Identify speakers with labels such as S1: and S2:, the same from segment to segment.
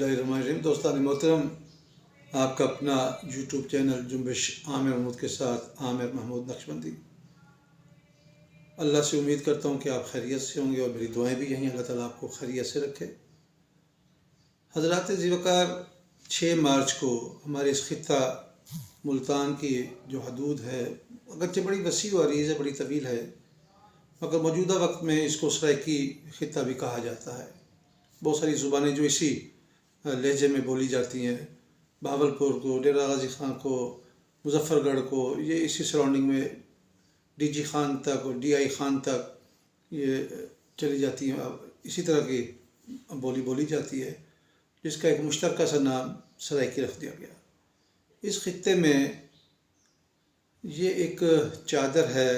S1: الرحمن دوستان محترم، آپ کا اپنا یوٹیوب چینل جنبش عامر محمود کے ساتھ عامر محمود نقشبندی۔ اللہ سے امید کرتا ہوں کہ آپ خیریت سے ہوں گے اور میری دعائیں بھی یہیں، اللہ تعالیٰ آپ کو خیریت سے رکھے۔ حضرات ذی وقار 6 مارچ کو ہمارے اس خطہ ملتان کی جو حدود ہے، اگرچہ بڑی وسیع و عریض ہے، بڑی طویل ہے، مگر موجودہ وقت میں اس کو سرائکی خطہ بھی کہا جاتا ہے۔ بہت ساری زبانیں جو اسی لہجے میں بولی جاتی ہیں، بہاولپور کو، ڈیرہ غازی خان کو، مظفر گڑھ کو، یہ اسی سراؤنڈنگ میں ڈی جی خان تک اور ڈی آئی خان تک یہ چلی جاتی ہیں، اسی طرح کی بولی بولی جاتی ہے، جس کا ایک مشترکہ سا نام سرائکی رکھ دیا گیا۔ اس خطے میں یہ ایک چادر ہے،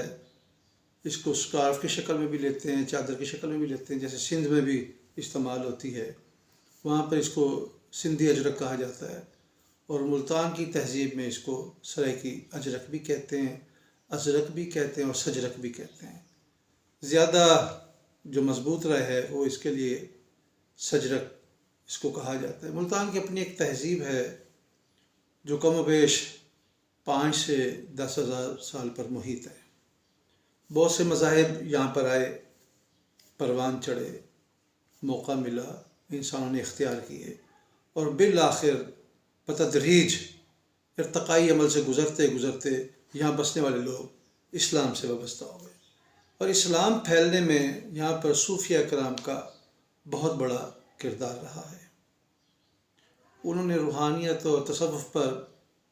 S1: اس کو سکارف کی شکل میں بھی لیتے ہیں، چادر کی شکل میں بھی لیتے ہیں، جیسے سندھ میں بھی استعمال ہوتی ہے، وہاں پر اس کو سندھی اجرک کہا جاتا ہے، اور ملتان کی تہذیب میں اس کو سرائکی اجرک بھی کہتے ہیں، ازرک بھی کہتے ہیں اور سجرک بھی کہتے ہیں۔ زیادہ جو مضبوط رائے ہے وہ اس کے لیے سجرک اس کو کہا جاتا ہے۔ ملتان کی اپنی ایک تہذیب ہے جو کم و بیش 5 سے 10 ہزار سال پر محیط ہے۔ بہت سے مذاہب یہاں پر آئے، پروان چڑھے، موقع ملا، انسانوں نے اختیار کیے، اور بالآخر بتدریج ارتقائی عمل سے گزرتے گزرتے یہاں بسنے والے لوگ اسلام سے وابستہ ہو گئے، اور اسلام پھیلنے میں یہاں پر صوفیہ کرام کا بہت بڑا کردار رہا ہے۔ انہوں نے روحانیت اور تصوف پر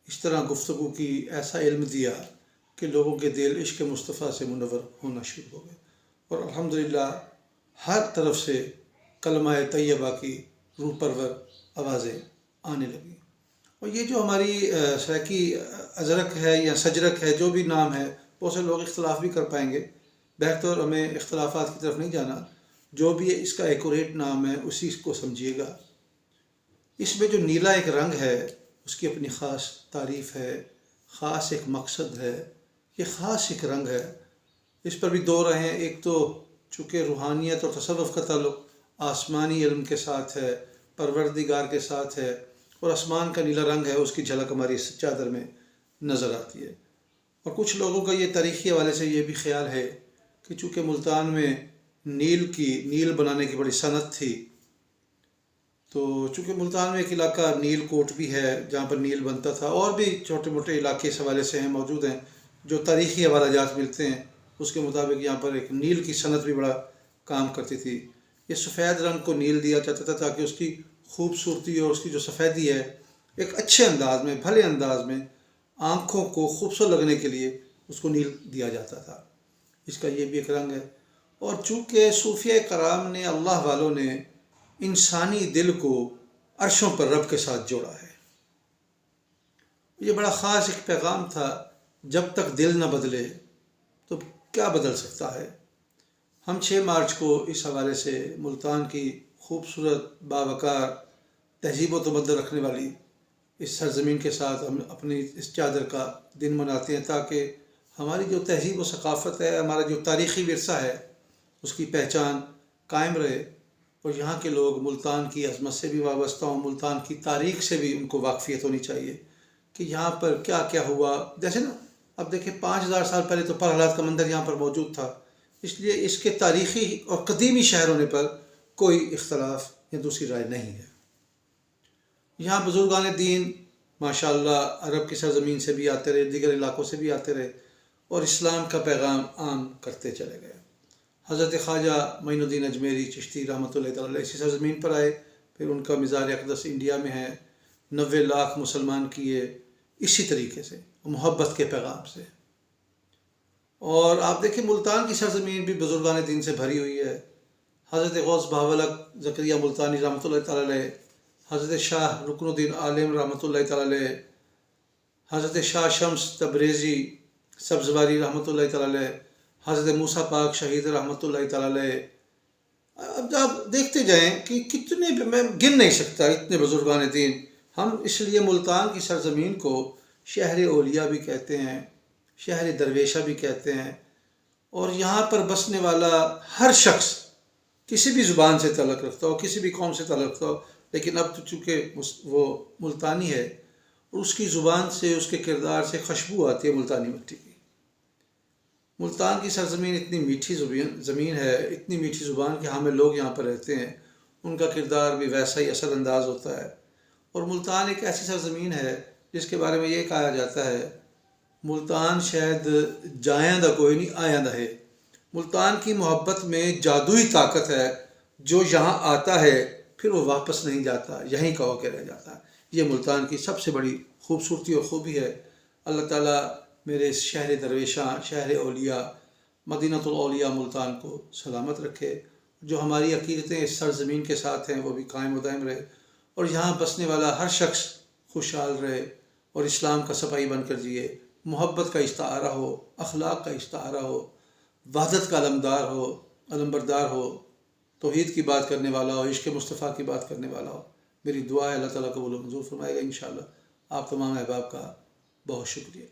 S1: اس طرح گفتگو کی، ایسا علم دیا کہ لوگوں کے دل عشق مصطفیٰ سے منور ہونا شروع ہو گئے، اور الحمدللہ ہر طرف سے کلمہ طیبہ کی روح پرور آوازیں آنے لگیں۔ اور یہ جو ہماری سرائکی ازرک ہے یا سجرک ہے، جو بھی نام ہے، بہت سے لوگ اختلاف بھی کر پائیں گے، بہتر ہمیں اختلافات کی طرف نہیں جانا، جو بھی اس کا ایکوریٹ نام ہے اسی کو سمجھیے گا۔ اس میں جو نیلا ایک رنگ ہے، اس کی اپنی خاص تعریف ہے، خاص ایک مقصد ہے، یہ خاص ایک رنگ ہے۔ اس پر بھی دو رائے ہیں، ایک تو چونکہ روحانیت اور تصوف کا تعلق آسمانی علم کے ساتھ ہے، پروردگار کے ساتھ ہے، اور آسمان کا نیلا رنگ ہے، اس کی جھلک ہماری اس چادر میں نظر آتی ہے۔ اور کچھ لوگوں کا یہ تاریخی حوالے سے یہ بھی خیال ہے کہ چونکہ ملتان میں نیل بنانے کی بڑی صنعت تھی، تو چونکہ ملتان میں ایک علاقہ نیل کوٹ بھی ہے جہاں پر نیل بنتا تھا، اور بھی چھوٹے موٹے علاقے اس حوالے سے ہیں، موجود ہیں، جو تاریخی حوالہ جات ملتے ہیں، اس کے مطابق یہاں پر ایک نیل کی صنعت بھی بڑا کام کرتی تھی۔ یہ سفید رنگ کو نیل دیا جاتا تھا تاکہ اس کی خوبصورتی اور اس کی جو سفیدی ہے ایک اچھے انداز میں، بھلے انداز میں، آنکھوں کو خوبصورت لگنے کے لیے اس کو نیل دیا جاتا تھا۔ اس کا یہ بھی ایک رنگ ہے۔ اور چونکہ صوفیہ کرام نے، اللہ والوں نے انسانی دل کو عرشوں پر رب کے ساتھ جوڑا ہے، یہ بڑا خاص ایک پیغام تھا، جب تک دل نہ بدلے تو کیا بدل سکتا ہے۔ ہم 6 مارچ کو اس حوالے سے ملتان کی خوبصورت باوقار تہذیب و تمدن رکھنے والی اس سرزمین کے ساتھ ہم اپنی اس چادر کا دن مناتے ہیں، تاکہ ہماری جو تہذیب و ثقافت ہے، ہمارا جو تاریخی ورثہ ہے، اس کی پہچان قائم رہے، اور یہاں کے لوگ ملتان کی عظمت سے بھی وابستہ ہوں، ملتان کی تاریخ سے بھی ان کو واقفیت ہونی چاہیے کہ یہاں پر کیا کیا ہوا۔ جیسے نا اب دیکھیں 5000 سال پہلے تو پرہلاد کا مندر یہاں پر موجود تھا، اس لیے اس کے تاریخی اور قدیمی شہر ہونے پر کوئی اختلاف یا دوسری رائے نہیں ہے۔ یہاں بزرگان دین ماشاءاللہ عرب کی سرزمین سے بھی آتے رہے، دیگر علاقوں سے بھی آتے رہے، اور اسلام کا پیغام عام کرتے چلے گئے۔ حضرت خواجہ معین الدین اجمیری چشتی رحمۃ اللہ تعالیٰ اسی سرزمین پر آئے، پھر ان کا مزار اقدس انڈیا میں ہے، 90 لاکھ مسلمان کیے اسی طریقے سے، محبت کے پیغام سے۔ اور آپ دیکھیں ملتان کی سرزمین بھی بزرگان دین سے بھری ہوئی ہے۔ حضرت غوث بہاولق زکریا ملتانی رحمۃ اللہ تعالیٰ علیہ، حضرت شاہ رکن الدین عالم رحمۃ اللہ تعالیٰ علیہ، حضرت شاہ شمس تبریزی سبزواری رحمۃ اللہ تعالیٰ علیہ، حضرت موسیٰ پاک شہید رحمۃ اللہ تعالیٰ علیہ۔ اب آپ دیکھتے جائیں کہ کتنے، میں گن نہیں سکتا اتنے بزرگان دین۔ ہم اس لیے ملتان کی سرزمین کو شہر اولیاء بھی کہتے ہیں، شہر درویشہ بھی کہتے ہیں، اور یہاں پر بسنے والا ہر شخص کسی بھی زبان سے تعلق رکھتا ہو، کسی بھی قوم سے تعلق رکھتا ہو، لیکن اب تو چونکہ وہ ملتانی ہے اور اس کی زبان سے، اس کے کردار سے خوشبو آتی ہے ملتانی مٹی کی۔ ملتان کی سرزمین اتنی میٹھی زمین ہے، اتنی میٹھی زبان کہ ہمیں لوگ یہاں پر رہتے ہیں، ان کا کردار بھی ویسا ہی اثر انداز ہوتا ہے۔ اور ملتان ایک ایسی سرزمین ہے جس کے بارے میں یہ کہا جاتا ہے ملتان شاید جایاں دا کوئی نہیں آیاں دا ہے۔ ملتان کی محبت میں جادوئی طاقت ہے، جو یہاں آتا ہے پھر وہ واپس نہیں جاتا، یہیں کا ہو کے رہ جاتا ہے۔ یہ ملتان کی سب سے بڑی خوبصورتی اور خوبی ہے۔ اللہ تعالیٰ میرے اس شہر درویشاں، شہر اولیاء، مدینہ الاولیاء ملتان کو سلامت رکھے۔ جو ہماری عقیدتیں اس سرزمین کے ساتھ ہیں وہ بھی قائم و دائم رہے، اور یہاں بسنے والا ہر شخص خوشحال رہے اور اسلام کا سپاہی بن کر جیے، محبت کا استعارہ ہو، اخلاق کا استعارہ ہو، وحدت کا علمبردار ہو، توحید کی بات کرنے والا ہو، عشق مصطفیٰ کی بات کرنے والا ہو۔ میری دعا ہے اللہ تعالیٰ قبول و منظور فرمائے گا انشاءاللہ۔ آپ تمام احباب کا بہت شکریہ۔